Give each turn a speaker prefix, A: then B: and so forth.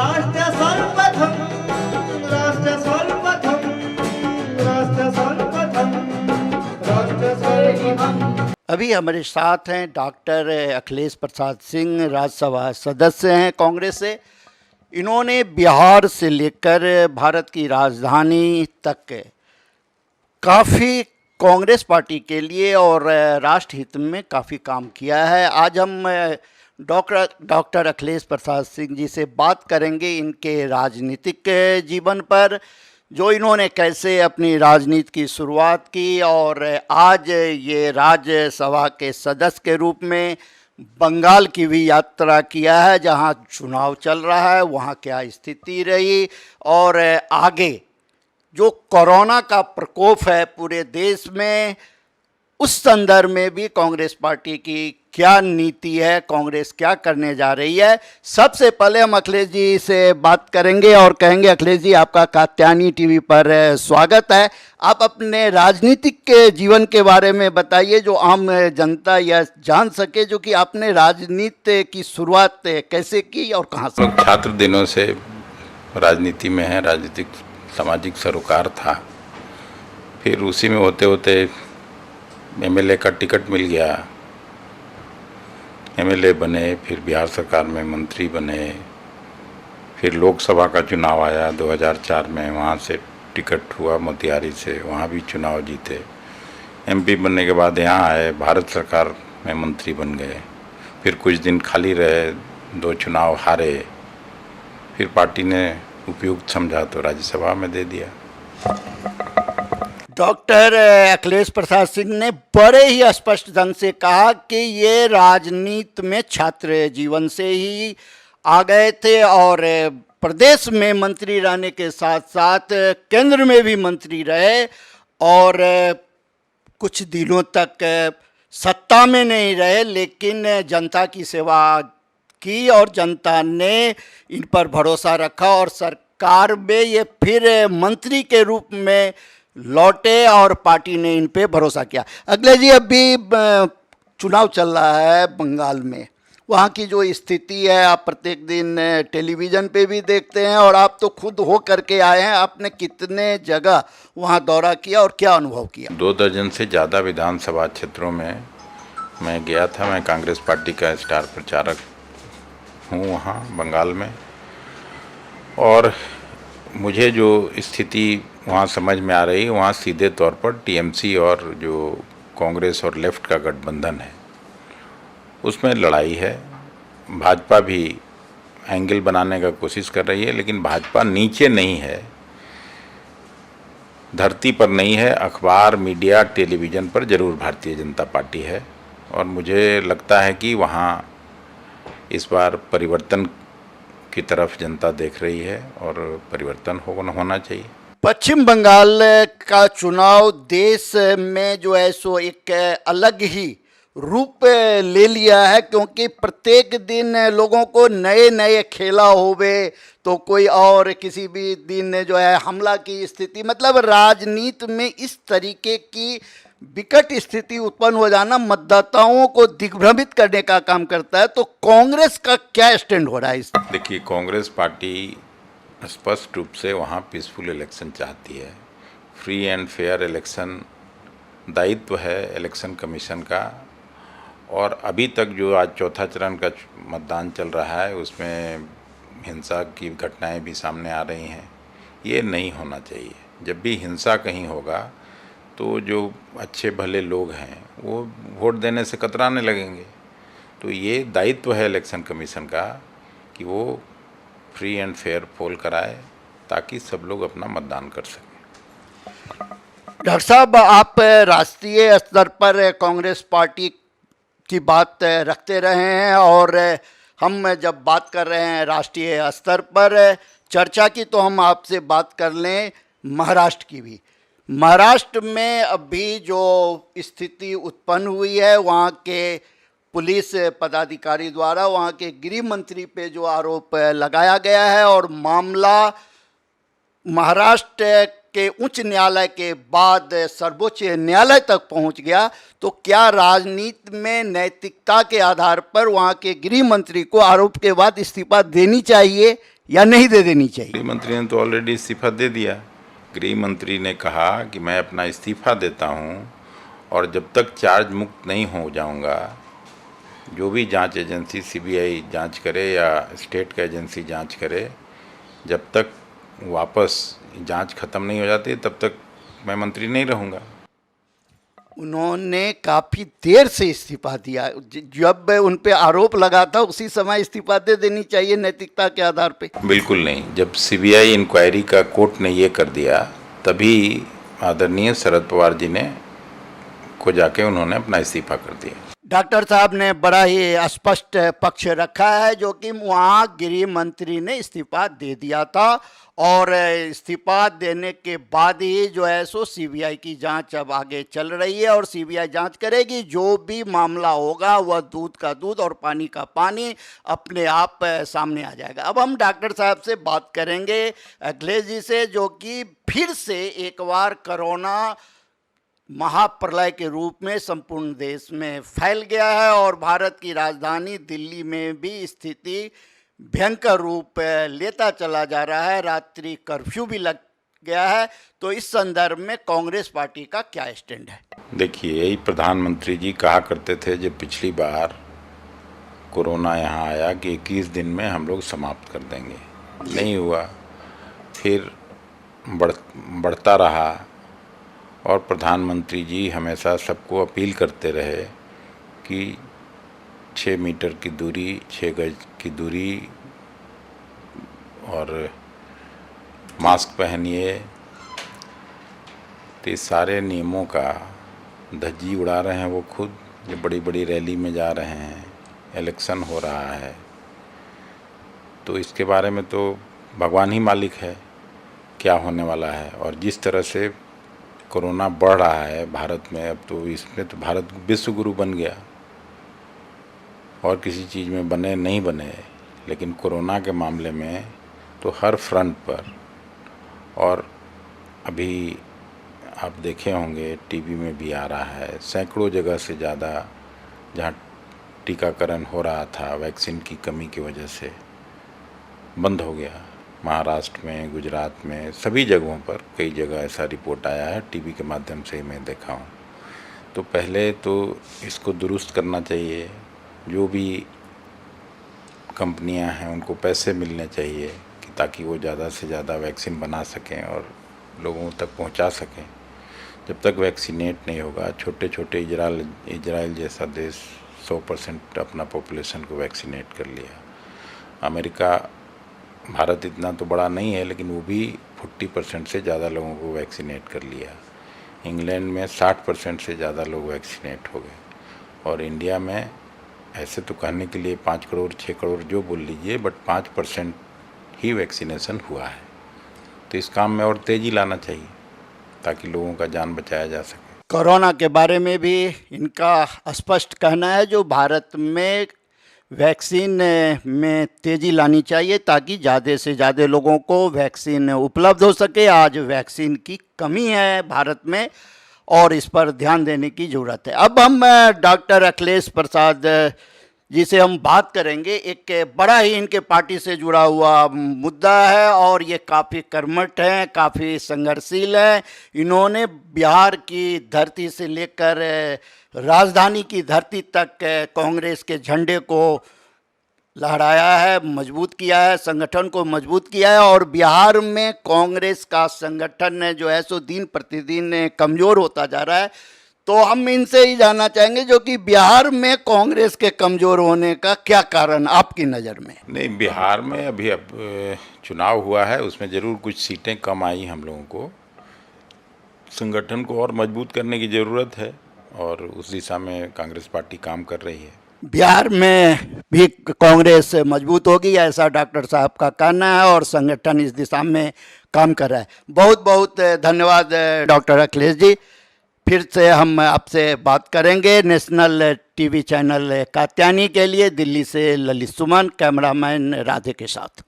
A: राष्ट्र सर्वप्रथम, राष्ट्र सर्वप्रथम, राष्ट्र सर्वप्रथम, राष्ट्र सर्वप्रथम।
B: अभी हमारे साथ हैं डॉक्टर अखिलेश प्रसाद सिंह, राज्यसभा सदस्य हैं कांग्रेस से। इन्होंने बिहार से लेकर भारत की राजधानी तक काफ़ी कांग्रेस पार्टी के लिए और राष्ट्र हित में काफ़ी काम किया है। आज हम डॉक्टर अखिलेश प्रसाद सिंह जी से बात करेंगे इनके राजनीतिक जीवन पर, जो इन्होंने कैसे अपनी राजनीति की शुरुआत की और आज ये राज्यसभा के सदस्य के रूप में बंगाल की भी यात्रा किया है, जहां चुनाव चल रहा है, वहां क्या स्थिति रही और आगे जो कोरोना का प्रकोप है पूरे देश में, उस संदर्भ में भी कांग्रेस पार्टी की क्या नीति है, कांग्रेस क्या करने जा रही है। सबसे पहले हम अखिलेश जी से बात करेंगे और कहेंगे, अखिलेश जी आपका कात्यायनी टीवी पर स्वागत है। आप अपने राजनीतिक के जीवन के बारे में बताइए, जो आम जनता यह जान सके जो कि आपने राजनीति की शुरुआत कैसे की और कहाँ से।
C: छात्र दिनों से राजनीति में है, राजनीतिक सामाजिक सरोकार था। फिर उसी में होते होते एमएलए का टिकट मिल गया, एमएलए बने, फिर बिहार सरकार में मंत्री बने, फिर लोकसभा का चुनाव आया 2004 में, वहाँ से टिकट हुआ मोतिहारी से, वहाँ भी चुनाव जीते। एमपी बनने के बाद यहाँ आए, भारत सरकार में मंत्री बन गए, फिर कुछ दिन खाली रहे, 2 चुनाव हारे, फिर पार्टी ने उपयुक्त समझा तो राज्यसभा में दे दिया।
B: डॉक्टर अखिलेश प्रसाद सिंह ने बड़े ही स्पष्ट ढंग से कहा कि ये राजनीति में छात्र जीवन से ही आ गए थे और प्रदेश में मंत्री रहने के साथ साथ केंद्र में भी मंत्री रहे और कुछ दिनों तक सत्ता में नहीं रहे, लेकिन जनता की सेवा की और जनता ने इन पर भरोसा रखा और सरकार में ये फिर मंत्री के रूप में लौटे और पार्टी ने इन पे भरोसा किया। अगले जी, अभी चुनाव चल रहा है बंगाल में, वहाँ की जो स्थिति है आप प्रत्येक दिन टेलीविज़न पे भी देखते हैं और आप तो खुद हो करके आए हैं। आपने कितने जगह वहाँ दौरा किया और क्या अनुभव किया।
C: 2 दर्जन से ज़्यादा विधानसभा क्षेत्रों में मैं गया था। मैं कांग्रेस पार्टी का स्टार प्रचारक हूँ वहाँ बंगाल में, और मुझे जो स्थिति वहाँ समझ में आ रही है, वहाँ सीधे तौर पर टीएमसी और जो कांग्रेस और लेफ्ट का गठबंधन है उसमें लड़ाई है। भाजपा भी एंगल बनाने का कोशिश कर रही है, लेकिन भाजपा नीचे नहीं है, धरती पर नहीं है। अखबार, मीडिया, टेलीविज़न पर ज़रूर भारतीय जनता पार्टी है और मुझे लगता है कि वहाँ इस बार परिवर्तन की तरफ जनता देख रही है और परिवर्तन होना चाहिए।
B: पश्चिम बंगाल का चुनाव देश में जो है सो एक अलग ही रूप ले लिया है, क्योंकि प्रत्येक दिन लोगों को नए नए खेला होवे तो कोई और किसी भी दिन जो है हमला की स्थिति, मतलब राजनीति में इस तरीके की विकट स्थिति उत्पन्न हो जाना मतदाताओं को दिग्भ्रमित करने का काम करता है। तो कांग्रेस का क्या स्टैंड हो रहा है इस?
C: देखिए, कांग्रेस पार्टी स्पष्ट रूप से वहाँ पीसफुल इलेक्शन चाहती है। फ्री एंड फेयर इलेक्शन दायित्व है इलेक्शन कमीशन का, और अभी तक जो आज चौथा चरण का मतदान चल रहा है उसमें हिंसा की घटनाएं भी सामने आ रही हैं। ये नहीं होना चाहिए। जब भी हिंसा कहीं होगा तो जो अच्छे भले लोग हैं वो वोट देने से कतराने लगेंगे। तो ये दायित्व है इलेक्शन कमीशन का कि वो फ्री एंड फेयर पोल कराए ताकि सब लोग अपना मतदान कर सकें।
B: डॉक्टर साहब, आप राष्ट्रीय स्तर पर कांग्रेस पार्टी की बात रखते रहे हैं और हम जब बात कर रहे हैं राष्ट्रीय स्तर पर चर्चा की, तो हम आपसे बात कर लें महाराष्ट्र की भी। महाराष्ट्र में अभी जो स्थिति उत्पन्न हुई है, वहाँ के पुलिस पदाधिकारी द्वारा वहाँ के गृह मंत्री पे जो आरोप लगाया गया है और मामला महाराष्ट्र के उच्च न्यायालय के बाद सर्वोच्च न्यायालय तक पहुंच गया, तो क्या राजनीति में नैतिकता के आधार पर वहां के गृह मंत्री को आरोप के बाद इस्तीफा देनी चाहिए या नहीं दे देनी चाहिए?
C: गृह मंत्री ने तो ऑलरेडी इस्तीफा दे दिया। गृह मंत्री ने कहा कि मैं अपना इस्तीफा देता हूं और जब तक चार्ज मुक्त नहीं हो जाऊंगा, जो भी जांच एजेंसी सीबीआई जांच करे या स्टेट का एजेंसी जांच करे, जब तक वापस जांच खत्म नहीं हो जाती तब तक मैं मंत्री नहीं रहूंगा।
B: उन्होंने काफी देर से इस्तीफा दिया। जब उन पे आरोप लगा था उसी समय इस्तीफा दे देनी चाहिए नैतिकता के आधार पे।
C: बिल्कुल नहीं। जब सीबीआई इंक्वायरी का कोर्ट ने ये कर दिया तभी आदरणीय शरद पवार जी ने को जाके उन्होंने अपना इस्तीफा कर दिया।
B: डॉक्टर साहब ने बड़ा ही स्पष्ट पक्ष रखा है, जो कि वहाँ गृह मंत्री ने इस्तीफा दे दिया था और इस्तीफा देने के बाद ही जो है सो सीबीआई की जांच अब आगे चल रही है और सीबीआई जांच करेगी। जो भी मामला होगा वह दूध का दूध और पानी का पानी अपने आप सामने आ जाएगा। अब हम डॉक्टर साहब से बात करेंगे, अखिलेश जी से, जो कि फिर से एक बार कोरोना महाप्रलय के रूप में संपूर्ण देश में फैल गया है और भारत की राजधानी दिल्ली में भी स्थिति भयंकर रूप लेता चला जा रहा है। रात्रि कर्फ्यू भी लग गया है। तो इस संदर्भ में कांग्रेस पार्टी का क्या स्टैंड है?
C: देखिए, यही प्रधानमंत्री जी कहा करते थे जब पिछली बार कोरोना यहाँ आया कि 21 दिन में हम लोग समाप्त कर देंगे। नहीं हुआ, फिर बढ़ता रहा और प्रधानमंत्री जी हमेशा सबको अपील करते रहे कि 6 मीटर की दूरी, 6 गज की दूरी और मास्क पहनिए। तो इस सारे नियमों का धज्जी उड़ा रहे हैं वो खुद, जो बड़ी बड़ी रैली में जा रहे हैं, इलेक्शन हो रहा है। तो इसके बारे में तो भगवान ही मालिक है क्या होने वाला है। और जिस तरह से कोरोना बढ़ रहा है भारत में, अब तो इसमें तो भारत विश्व गुरु बन गया। और किसी चीज़ में बने नहीं बने, लेकिन कोरोना के मामले में तो हर फ्रंट पर, और अभी आप देखे होंगे टीवी में भी आ रहा है, सैकड़ों जगह से ज़्यादा जहाँ टीकाकरण हो रहा था वैक्सीन की कमी की वजह से बंद हो गया। महाराष्ट्र में, गुजरात में, सभी जगहों पर कई जगह ऐसा रिपोर्ट आया है, टीवी के माध्यम से ही मैं देखा हूँ। तो पहले तो इसको दुरुस्त करना चाहिए। जो भी कंपनियां हैं उनको पैसे मिलने चाहिए कि ताकि वो ज़्यादा से ज़्यादा वैक्सीन बना सकें और लोगों तक पहुंचा सकें। जब तक वैक्सीनेट नहीं होगा, छोटे छोटे इजराइल जैसा देश 100% अपना पॉपुलेशन को वैक्सीनेट कर लिया। अमेरिका, भारत इतना तो बड़ा नहीं है लेकिन वो भी 40% से ज़्यादा लोगों को वैक्सीनेट कर लिया। इंग्लैंड में 60% से ज़्यादा लोग वैक्सीनेट हो गए। और इंडिया में ऐसे तो कहने के लिए 5 करोड़ 6 करोड़ जो बोल लीजिए, बट 5% ही वैक्सीनेशन हुआ है। तो इस काम में और तेज़ी लाना चाहिए ताकि लोगों का जान बचाया जा सके।
B: कोरोना के बारे में भी इनका स्पष्ट कहना है, जो भारत में वैक्सीन में तेज़ी लानी चाहिए ताकि ज़्यादा से ज़्यादा लोगों को वैक्सीन उपलब्ध हो सके। आज वैक्सीन की कमी है भारत में और इस पर ध्यान देने की ज़रूरत है। अब हम डॉक्टर अखिलेश प्रसाद जी से हम बात करेंगे। एक बड़ा ही इनके पार्टी से जुड़ा हुआ मुद्दा है और ये काफ़ी कर्मठ हैं, काफ़ी संघर्षशील हैं। इन्होंने बिहार की धरती से लेकर राजधानी की धरती तक कांग्रेस के झंडे को लहराया है, मजबूत किया है, संगठन को मजबूत किया है। और बिहार में कांग्रेस का संगठन जो है सो दिन प्रतिदिन कमज़ोर होता जा रहा है। तो हम इनसे ही जानना चाहेंगे जो कि बिहार में कांग्रेस के कमज़ोर होने का क्या कारण आपकी नज़र में?
C: नहीं, बिहार में अभी अब चुनाव हुआ है, उसमें ज़रूर कुछ सीटें कम आई। हम लोगों को संगठन को और मजबूत करने की ज़रूरत है और उस दिशा में कांग्रेस पार्टी काम कर रही है।
B: बिहार में भी कांग्रेस मजबूत होगी, ऐसा डॉक्टर साहब का कहना है और संगठन इस दिशा में काम कर रहा है। बहुत बहुत धन्यवाद डॉक्टर अखिलेश जी। फिर से हम आपसे बात करेंगे। नेशनल टीवी चैनल कात्यायनी के लिए दिल्ली से ललित सुमन, कैमरामैन राधे के साथ।